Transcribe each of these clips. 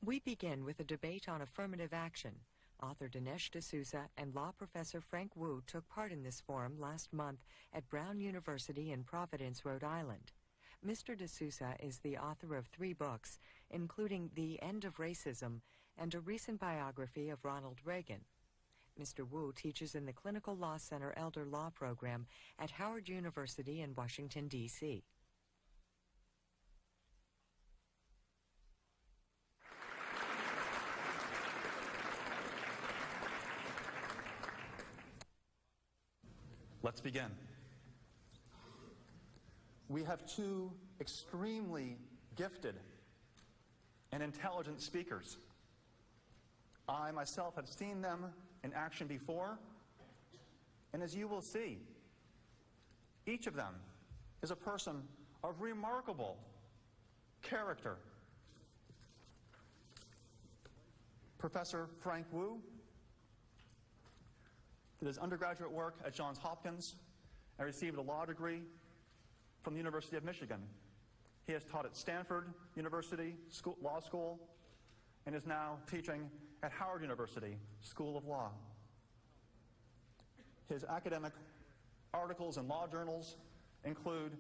We begin with a debate on affirmative action. Author Dinesh D'Souza and law professor Frank Wu took part in this forum last month at Brown University in Providence, Rhode Island. Mr. D'Souza is the author of 3 books, including The End of Racism and a recent biography of Ronald Reagan. Mr. Wu teaches in the Clinical Law Center Elder Law Program at Howard University in Washington, D.C. Let's begin. We have 2 extremely gifted and intelligent speakers. I myself have seen them in action before, and as you will see, each of them is a person of remarkable character. Professor Frank Wu did his undergraduate work at Johns Hopkins and received a law degree from the University of Michigan. He has taught at Stanford University Law School and is now teaching at Howard University School of Law. His academic articles in law journals include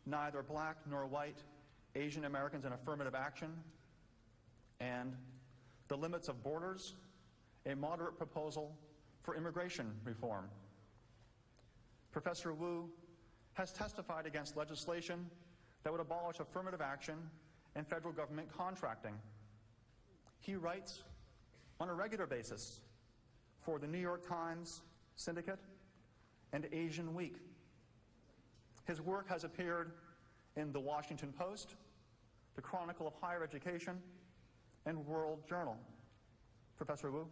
Neither Black Nor White, Asian Americans in Affirmative Action, and The Limits of Borders, a moderate proposal for immigration reform. Professor Wu has testified against legislation that would abolish affirmative action and federal government contracting. He writes on a regular basis for the New York Times Syndicate and Asian Week. His work has appeared in the Washington Post, the Chronicle of Higher Education, and World Journal. Professor Wu.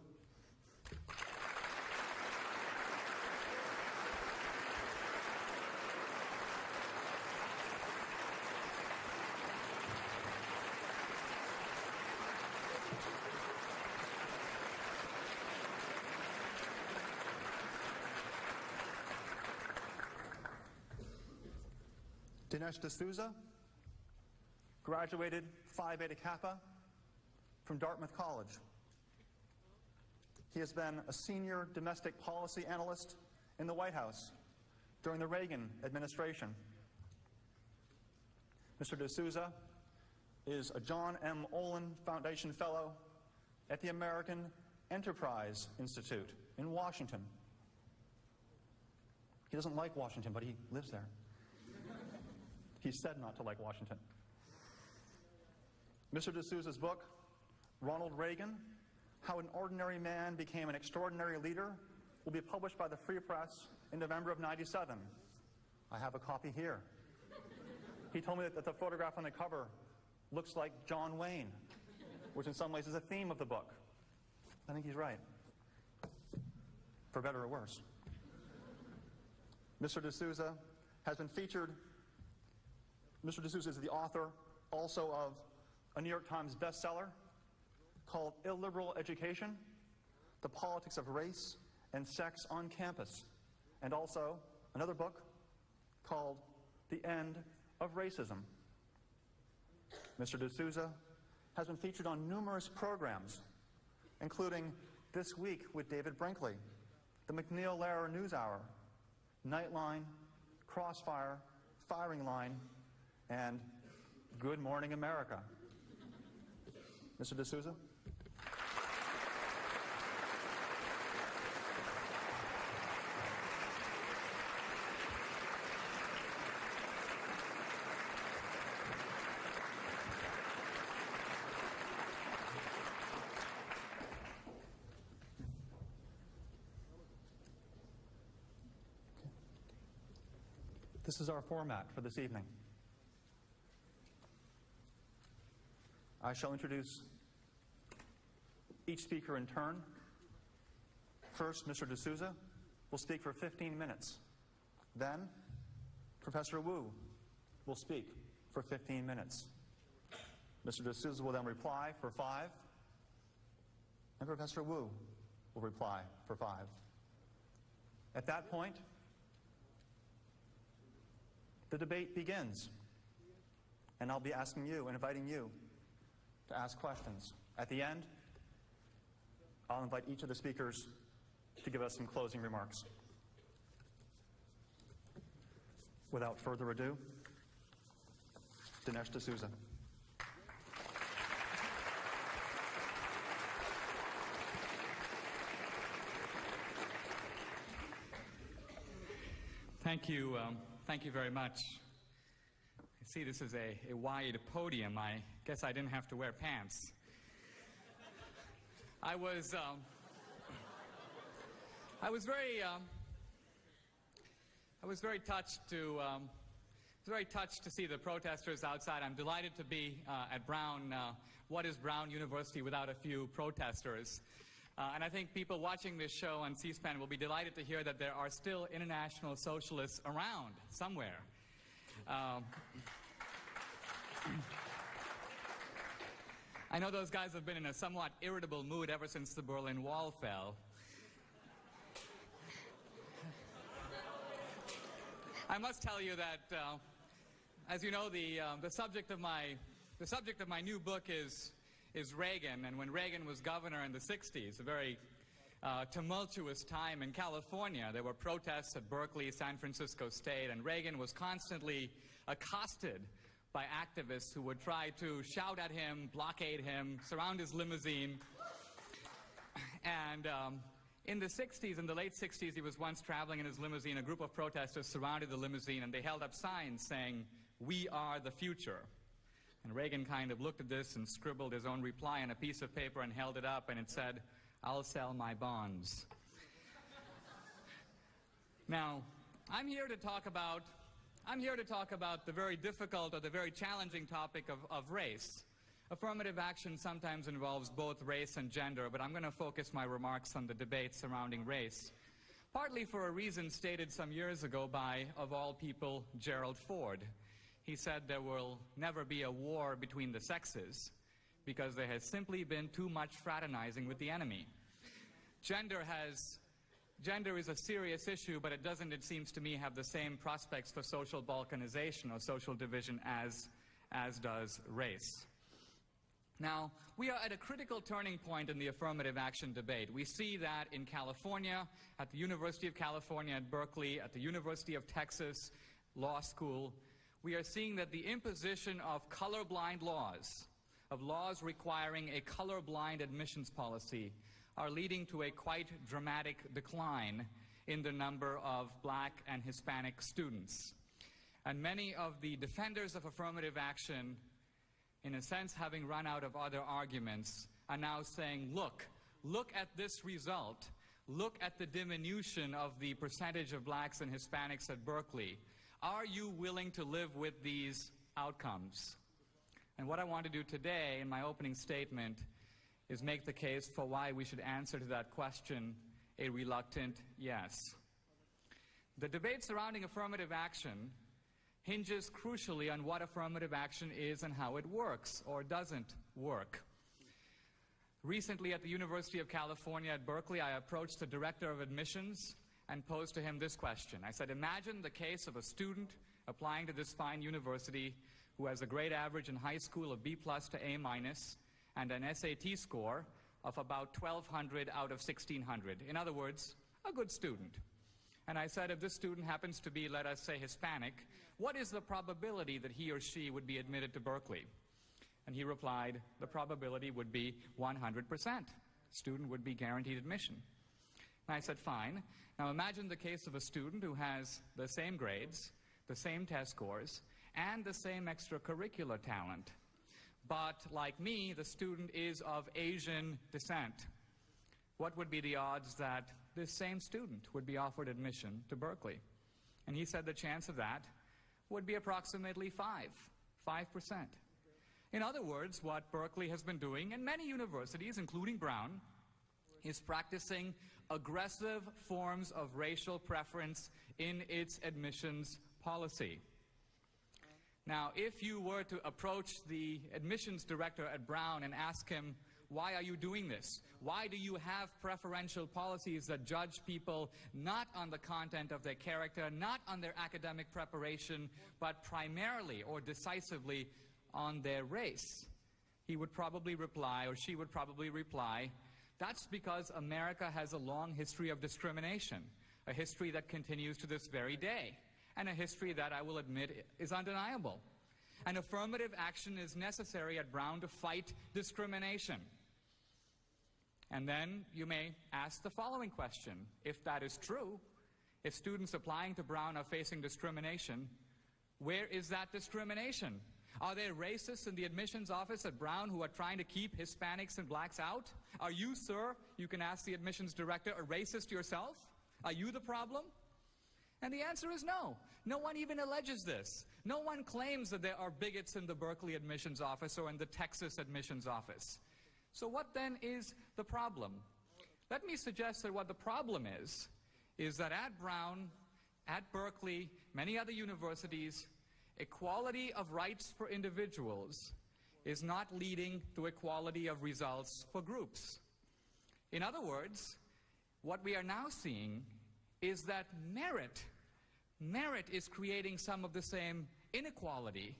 Dinesh D'Souza graduated Phi Beta Kappa from Dartmouth College. He has been a senior domestic policy analyst in the White House during the Reagan administration. Mr. D'Souza is a John M. Olin Foundation Fellow at the American Enterprise Institute in Washington. He doesn't like Washington, but he lives there. He said not to like Washington. Mr. D'Souza's book, Ronald Reagan, How an Ordinary Man Became an Extraordinary Leader, will be published by the Free Press in November of '97. I have a copy here. He told me that the photograph on the cover looks like John Wayne, which in some ways is a theme of the book. I think he's right, for better or worse. Mr. D'Souza has been featured. Mr. D'Souza is the author also of a New York Times bestseller called Illiberal Education, The Politics of Race and Sex on Campus, and also another book called The End of Racism. Mr. D'Souza has been featured on numerous programs, including This Week with David Brinkley, the McNeil-Lehrer NewsHour, Nightline, Crossfire, Firing Line, and Good Morning America. Mr. D'Souza. This is our format for this evening. I shall introduce each speaker in turn. First, Mr. D'Souza will speak for 15 minutes. Then, Professor Wu will speak for 15 minutes. Mr. D'Souza will then reply for 5, and Professor Wu will reply for 5. At that point, the debate begins, and I'll be asking you and inviting you to ask questions At the end, I'll invite each of the speakers to give us some closing remarks. Without further ado, Dinesh D'Souza. Thank you. Thank you very much. I see this is a wide podium. I guess I didn't have to wear pants. I was very touched to see the protesters outside. I'm delighted to be at Brown. What is Brown University without a few protesters? And I think people watching this show on C-SPAN will be delighted to hear that there are still international socialists around somewhere. I know those guys have been in a somewhat irritable mood ever since the Berlin Wall fell. I must tell you that, as you know, the subject of my new book is Reagan, and when Reagan was governor in the 60s, a very tumultuous time in California. There were protests at Berkeley, San Francisco State, and Reagan was constantly accosted by activists who would try to shout at him, blockade him, surround his limousine. And in the 60s, in the late 60s, he was once traveling in his limousine. A group of protesters surrounded the limousine, and they held up signs saying, "We are the future." And Reagan kind of looked at this and scribbled his own reply on a piece of paper and held it up, and it said, "I'll sell my bonds." Now, I'm here to talk about the very difficult or the very challenging topic of race. Affirmative action sometimes involves both race and gender, but I'm going to focus my remarks on the debate surrounding race, partly for a reason stated some years ago by, of all people, Gerald Ford. He said there will never be a war between the sexes because there has simply been too much fraternizing with the enemy. Gender is a serious issue, but it doesn't, it seems to me, have the same prospects for social balkanization or social division as does race. Now, we are at a critical turning point in the affirmative action debate. We see that in California, at the University of California at Berkeley, at the University of Texas Law School. We are seeing that the imposition of colorblind laws, of laws requiring a colorblind admissions policy, are leading to a quite dramatic decline in the number of black and Hispanic students. And many of the defenders of affirmative action, in a sense having run out of other arguments, are now saying, look at this result. Look at the diminution of the percentage of blacks and Hispanics at Berkeley. Are you willing to live with these outcomes? And what I want to do today in my opening statement is make the case for why we should answer to that question a reluctant yes. The debate surrounding affirmative action hinges crucially on what affirmative action is and how it works or doesn't work. Recently at the University of California at Berkeley, I approached the director of admissions and posed to him this question. I said, imagine the case of a student applying to this fine university who has a grade average in high school of B+ to A- and an SAT score of about 1,200 out of 1,600. In other words, a good student. And I said, if this student happens to be, let us say, Hispanic, what is the probability that he or she would be admitted to Berkeley? And he replied, the probability would be 100%. Student would be guaranteed admission. And I said, fine. Now imagine the case of a student who has the same grades, the same test scores, and the same extracurricular talent. But like me, the student is of Asian descent. What would be the odds that this same student would be offered admission to Berkeley? And he said the chance of that would be approximately 5%. In other words, what Berkeley has been doing, and many universities, including Brown, is practicing aggressive forms of racial preference in its admissions policy. Now, if you were to approach the admissions director at Brown and ask him, why are you doing this? Why do you have preferential policies that judge people not on the content of their character, not on their academic preparation, but primarily or decisively on their race? he would probably reply, or she would probably reply, that's because America has a long history of discrimination, a history that continues to this very day, and a history that I will admit is undeniable. And affirmative action is necessary at Brown to fight discrimination. And then you may ask the following question. If that is true, if students applying to Brown are facing discrimination, where is that discrimination? Are there racists in the admissions office at Brown who are trying to keep Hispanics and blacks out? Are you, sir, you can ask the admissions director, a racist yourself? Are you the problem? And the answer is no. No one even alleges this. No one claims that there are bigots in the Berkeley admissions office or in the Texas admissions office. So what then is the problem? Let me suggest that what the problem is that at Brown, at Berkeley, many other universities, equality of rights for individuals is not leading to equality of results for groups. In other words, what we are now seeing is that merit is creating some of the same inequality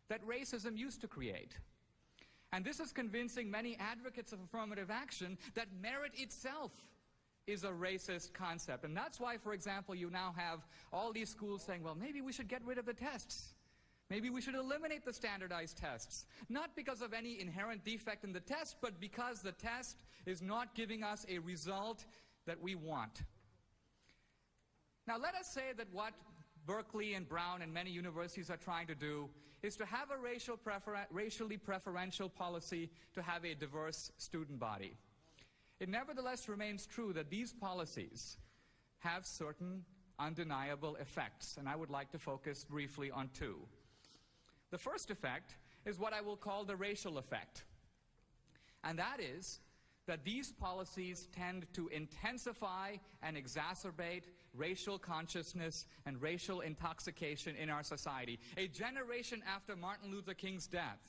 that racism used to create. And this is convincing many advocates of affirmative action that merit itself is a racist concept. And that's why, for example, you now have all these schools saying, well, maybe we should get rid of the tests. Maybe we should eliminate the standardized tests. Not because of any inherent defect in the test, but because the test is not giving us a result that we want. Now, let us say that what Berkeley and Brown and many universities are trying to do is to have a racially preferential policy to have a diverse student body. It nevertheless remains true that these policies have certain undeniable effects, and I would like to focus briefly on two. The first effect is what I will call the racial effect, and that is that these policies tend to intensify and exacerbate racial consciousness and racial intoxication in our society. A generation after Martin Luther King's death,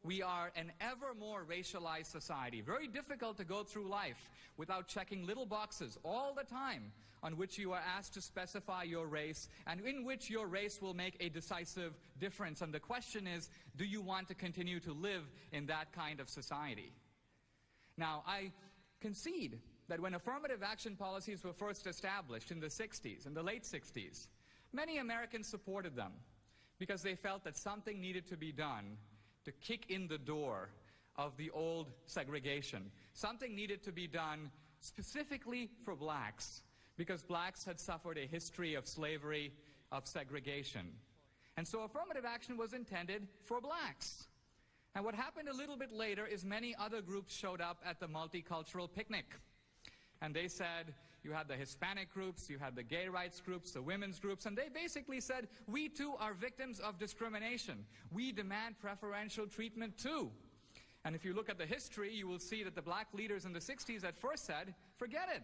we are an ever more racialized society. Very difficult to go through life without checking little boxes all the time on which you are asked to specify your race and in which your race will make a decisive difference. And the question is, do you want to continue to live in that kind of society? Now, I concede that when affirmative action policies were first established in the 60s, in the late 60s, many Americans supported them because they felt that something needed to be done to kick in the door of the old segregation. Something needed to be done specifically for blacks, because blacks had suffered a history of slavery, of segregation. And so affirmative action was intended for blacks. And what happened a little bit later is many other groups showed up at the multicultural picnic. And they said, you had the Hispanic groups, you had the gay rights groups, the women's groups, and they basically said, we too are victims of discrimination. We demand preferential treatment too. And if you look at the history, you will see that the black leaders in the 60s at first said, forget it.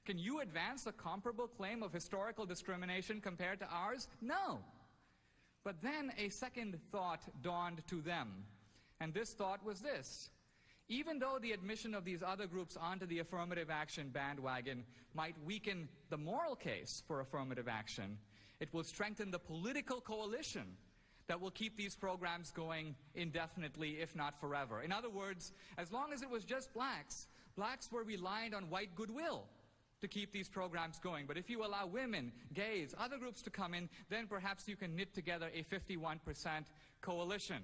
Can you advance a comparable claim of historical discrimination compared to ours? No. But then a second thought dawned to them. And this thought was this: even though the admission of these other groups onto the affirmative action bandwagon might weaken the moral case for affirmative action, it will strengthen the political coalition that will keep these programs going indefinitely, if not forever. In other words, as long as it was just blacks, blacks were reliant on white goodwill to keep these programs going. But if you allow women, gays, other groups to come in, then perhaps you can knit together a 51% coalition.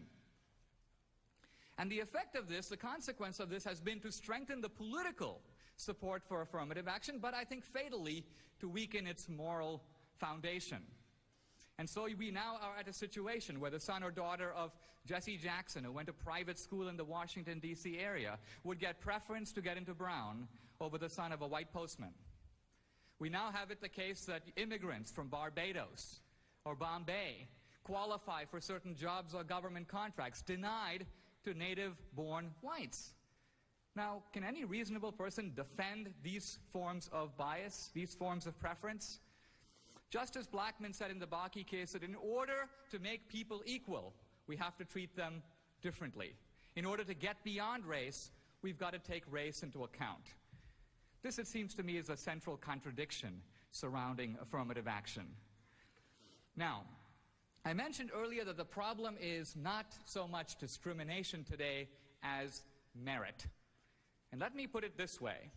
And the effect of this, the consequence of this, has been to strengthen the political support for affirmative action, but I think fatally to weaken its moral foundation. And so we now are at a situation where the son or daughter of Jesse Jackson, who went to private school in the Washington, D.C. area, would get preference to get into Brown over the son of a white postman. We now have it the case that immigrants from Barbados or Bombay qualify for certain jobs or government contracts denied to native-born whites. Now, can any reasonable person defend these forms of bias, these forms of preference? Justice Blackmun said in the Bakke case that in order to make people equal, we have to treat them differently. In order to get beyond race, we've got to take race into account. This, it seems to me, is a central contradiction surrounding affirmative action. Now, I mentioned earlier that the problem is not so much discrimination today as merit. And let me put it this way.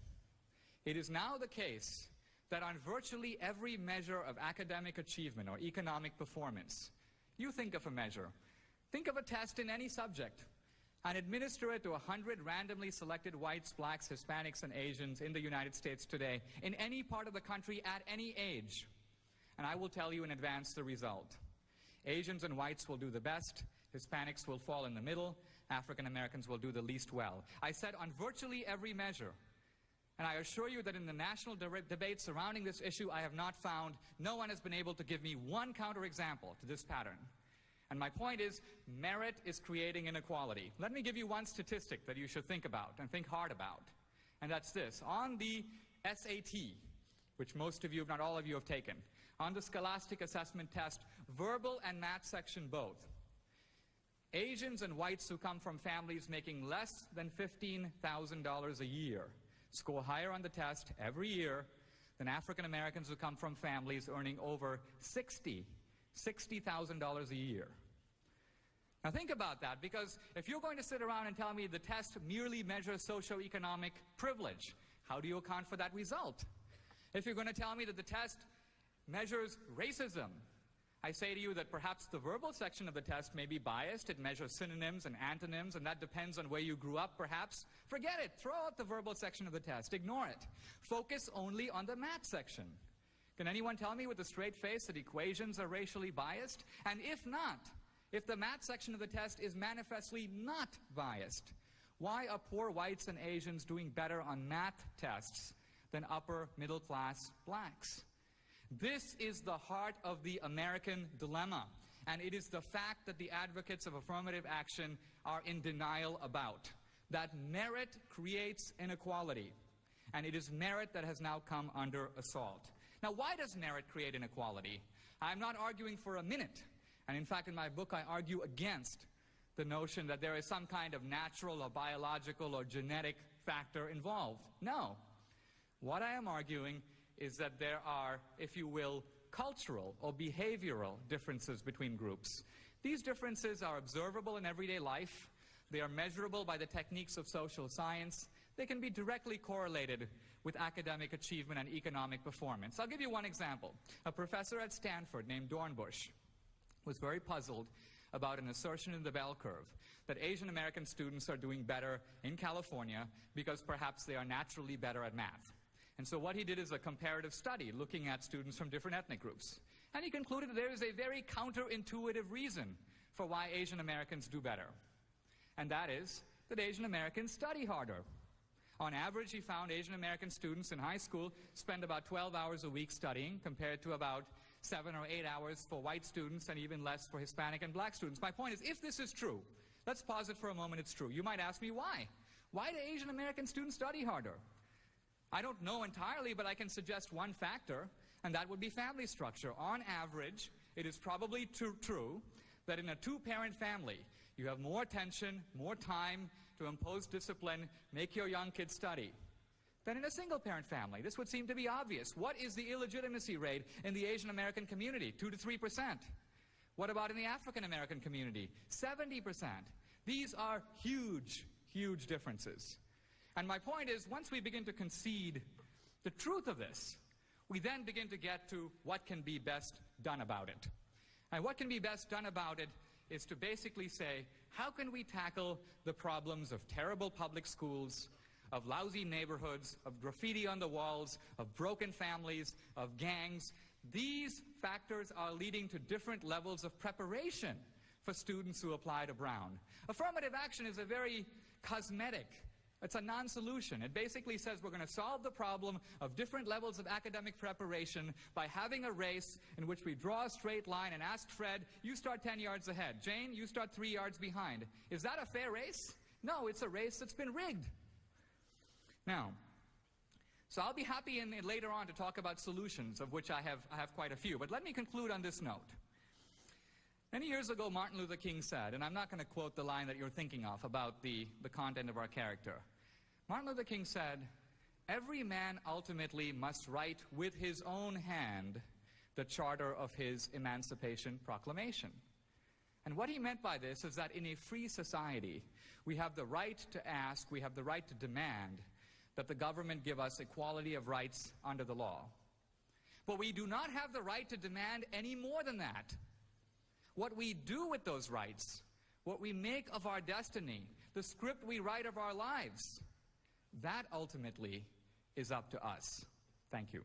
It is now the case that on virtually every measure of academic achievement or economic performance, you think of a measure. Think of a test in any subject and administer it to 100 randomly selected whites, blacks, Hispanics, and Asians in the United States today, in any part of the country at any age. And I will tell you in advance the result. Asians and whites will do the best, Hispanics will fall in the middle, African Americans will do the least well. I said on virtually every measure. And I assure you that in the national debate surrounding this issue, I have not found, no one has been able to give me one counterexample to this pattern. And my point is, merit is creating inequality. Let me give you one statistic that you should think about and think hard about. And that's this. On the SAT, which most of you, if not all of you, have taken, on the Scholastic Assessment Test, verbal and math section both, Asians and whites who come from families making less than $15,000 a year score higher on the test every year than African Americans who come from families earning over $60,000 a year. Now think about that, because if you're going to sit around and tell me the test merely measures socioeconomic privilege, how do you account for that result? If you're going to tell me that the test measures racism, I say to you that perhaps the verbal section of the test may be biased. It measures synonyms and antonyms, and that depends on where you grew up, perhaps. Forget it. Throw out the verbal section of the test. Ignore it. Focus only on the math section. Can anyone tell me with a straight face that equations are racially biased? And if not, if the math section of the test is manifestly not biased, why are poor whites and Asians doing better on math tests than upper middle class blacks? This is the heart of the American dilemma, and it is the fact that the advocates of affirmative action are in denial about. That merit creates inequality, and it is merit that has now come under assault. Now, why does merit create inequality? I'm not arguing for a minute, and in fact in my book I argue against the notion that there is some kind of natural or biological or genetic factor involved. No. What I am arguing is that there are, if you will, cultural or behavioral differences between groups. These differences are observable in everyday life. They are measurable by the techniques of social science. They can be directly correlated with academic achievement and economic performance. I'll give you one example. A professor at Stanford named Dornbush was very puzzled about an assertion in the bell curve that Asian American students are doing better in California because perhaps they are naturally better at math. And so what he did is a comparative study looking at students from different ethnic groups. And he concluded that there is a very counterintuitive reason for why Asian Americans do better. And that is that Asian Americans study harder. On average, he found Asian American students in high school spend about 12 hours a week studying, compared to about 7 or 8 hours for white students and even less for Hispanic and black students. My point is, if this is true, let's pause it for a moment, it's true. You might ask me why. Why do Asian American students study harder? I don't know entirely, but I can suggest one factor, and that would be family structure. On average, it is probably true that in a two-parent family, you have more attention, more time to impose discipline, make your young kids study, than in a single-parent family. This would seem to be obvious. What is the illegitimacy rate in the Asian American community? 2 to 3%. What about in the African American community? 70%. These are huge, huge differences. And my point is, once we begin to concede the truth of this, we then begin to get to what can be best done about it. And what can be best done about it is to basically say, how can we tackle the problems of terrible public schools, of lousy neighborhoods, of graffiti on the walls, of broken families, of gangs? These factors are leading to different levels of preparation for students who apply to Brown. Affirmative action is a very cosmetic, it's a non-solution. It basically says we're going to solve the problem of different levels of academic preparation by having a race in which we draw a straight line and ask Fred, you start 10 yards ahead. Jane, you start 3 yards behind. Is that a fair race? No, it's a race that's been rigged. Now, so I'll be happy later on to talk about solutions, of which I have quite a few. But let me conclude on this note. Many years ago, Martin Luther King said, and I'm not going to quote the line that you're thinking of about the content of our character. Martin Luther King said, every man ultimately must write with his own hand the charter of his Emancipation Proclamation. And what he meant by this is that in a free society, we have the right to ask, we have the right to demand that the government give us equality of rights under the law. But we do not have the right to demand any more than that. What we do with those rights, what we make of our destiny, the script we write of our lives, that ultimately is up to us. Thank you.